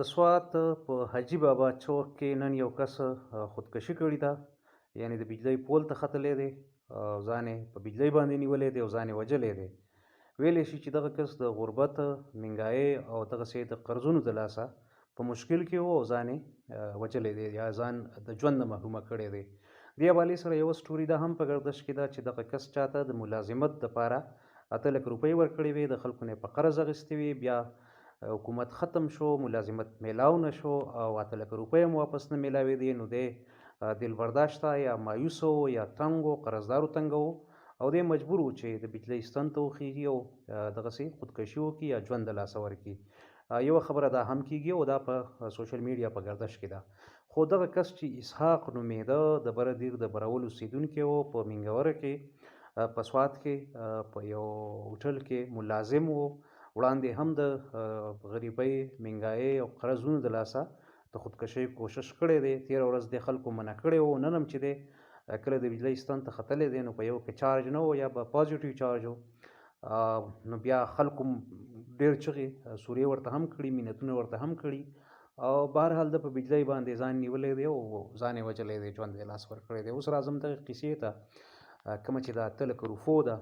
د سوات په حاجي بابا چوک کې نن یو کس خودکشي کړې ده. یعنې د بجلۍ پول ته ختلی دی، ځان یې په بجلۍ باندې نیولی دی او ځان یې وژلی دی. ویلی شي چې دغه کس د غربت، منګایۍ او دغسې د قرضونو د لاسه په مشکل کې و او ځان یې وژلی دی یا ځان د ژوند نه محرومه کړی دی. دې حوالې سره یوه سټوري دا هم په ګردش کې ده چې دغه کس چاته د ملازمت دپاره 8 لک روپۍ ورکړې وې، د خلکو نه یې په قرض اخیستې وې. بیا حکومت ختم شو، ملازمت میلاو نه شو او 8 لک روپۍ هم واپس نه میلاوېدې. نو دی دل برداشته یا مایوسه و یا تنګ و، قرضدارو تنګه و او دی مجبور و چې د بجلۍ ستن ته وخیږي او دغسې خودکشي وکړي یا ژوند د لاسه ورکړي. یوه خبره دا هم کیږي او دا په سوشل میډیا په ګردش کې ده. خو دغه کس چې اسحاق نومېده، د بره دیر د برول اوسېدونکی و، په مینګوره کې په سوات کې په یو هوټل کې ملازم و. وړاندې هم د غریبۍ، منګایۍ او قرضونو د لاسه د خودکشۍ کوشش کړی دی. تېره ورځ د خلکو منع کړی و. نن هم چې دی کله د بجلۍ ستن ته ختلی دی نو په یو کې چارج نه و یا به پازیټیو چارج و. نو بیا خلکو ډېر چغې سورې ورته هم کړي، مینتونه ورته هم کړي او بهرحال د په بجلۍ باندې ځان نیولی دی او ځان یې وژلی دی، ژوند یې لاس ورکړی دی. اوس راځم دغې قیسې ته، کومه چې د 8 لک روپو ده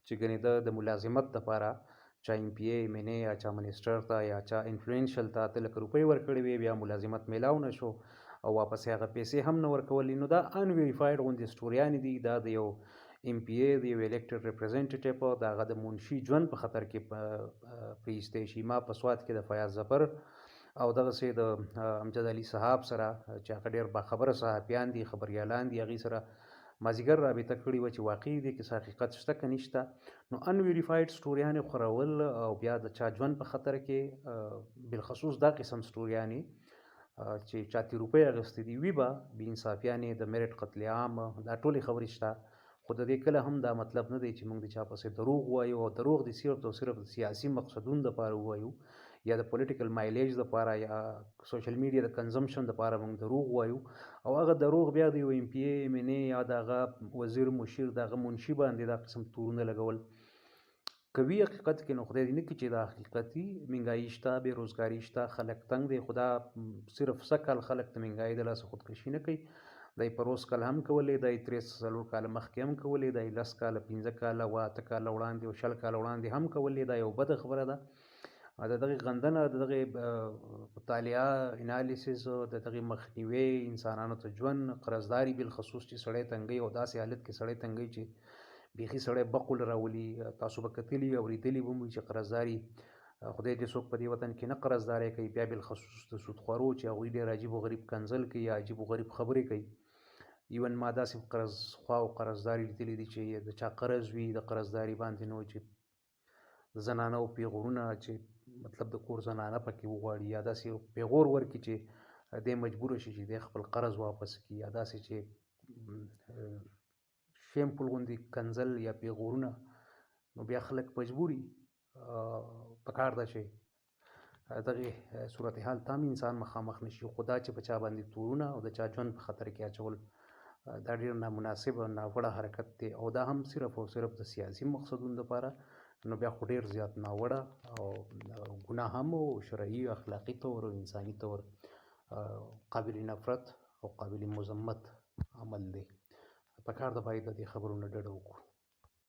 چې ګنې ده د ملازمت دپاره چا ایم پی ای، ایم این ای یا چا منسټر ته یا چا انفلوئنشل ته 8 لک روپۍ ورکړې وې، بیا ملازمت میلاو نه شو او واپس یې هغه پیسې هم نه ورکولې. نو دا انویریفاید غوندې سټوریانې دي. دا د یو ایم پی ای، د یو الیکټډ ریپرزنټیټیو د هغه د منشي ژوند په خطر کې پرېیستی شي. ما په سوات کې د فیاض ظفر او دغسې د امجد علي صاحب سره چې هغه ډېر باخبره صحافیان دي، خبریالان دي، هغې سره مازدیګر رابطه کړې وه چې واقعي دې کې څه حقیقت شته که نشته. نو انویریفاید سټوریانې خورول او بیا د چا ژوند په خطر کې، بالخصوص دا قسم سټوریانې چې چا ترې روپۍ اخیستې دي وي به بې انصافیانې، د میرټ قتل عام، دا ټولې خبرې شته. خو د دې کله هم دا مطلب نه دی چې موږ د چا پسې دروغ ووایو او دروغ دې صرف او صرف د سیاسي مقصدونو دپاره ووایو یا د پولیټیکل مایلیج دپاره یا سوشل میډیا د کنزمشن دپاره موږ دروغ وایو او هغه دروغ بیا د یو ایم پی ای، ایم این ای یا د هغه وزیر مشیر، د هغه منشي باندې دا قسم تورونه لګول کوي. حقیقت کې نو خدای دې نه کړي چې دا حقیقتي منګایي شته، بېروزګاري شته، خلک تنګ دی. خو دا صرف څه کال خلک د منګایۍ د لاسه خودکشي نه کوي. دی په روز کال هم کولی، دی 3 کاله مخکې هم کولی، دی 10 کاله، 15 کاله، 8 کاله وړاندې او 20 کاله وړاندې هم کولی. دا یو بده خبره ده. د دغې غندنه، د دغې مطالعه، انالیسز، د دغې مخنیوی، انسانانو ته ژوند، قرضداري بالخصوص چې سړی تنګوي او داسې حالت کې سړی تنګوي چې بیخي سړی بقل راولي. تاسو به کتلي اورېدلي به مو چې قرضداري، خدای دې څوک په دې وطن کې نه قرضداري کوي، بیا بالخصوص د سودخورو چې هغوی ډېر عجیب و غریب کنځل کوي یا عجیب و غریب خبرې کوي. ایون ما داسې قرضخوا او قرضداري لیدلي دي چې د چا قرض وي د قرضداري باندې نو چې د زنانه او پیغورونه چې مطلب د کور زنانه پکې وغواړي یا داسې پیغور ورکړي چې دی مجبوره شي چې دی خپل قرض واپس کړي یا داسې چې شیمفل غوندې کنځل یا پیغورونه. نو بیا خلک مجبوري پکار ده چې دغې صورتحال ته هم انسان مخامخ نه شي. خو دا چې په چا باندې تورونه او د چا ژوند په خطر کې اچول دا ډېر نامناسب او ناوړه حرکت دی او دا هم صرف او صرف د سیاسي مقصدونو دپاره. نو بیا خو ډېر زیات ناوړه او ګناه هم او شرعي او اخلاقي طور او انساني طور قابل نفرت او قابل مذمت عمل دی. پکار ده باید د دې خبرو نه ډډه وکړو.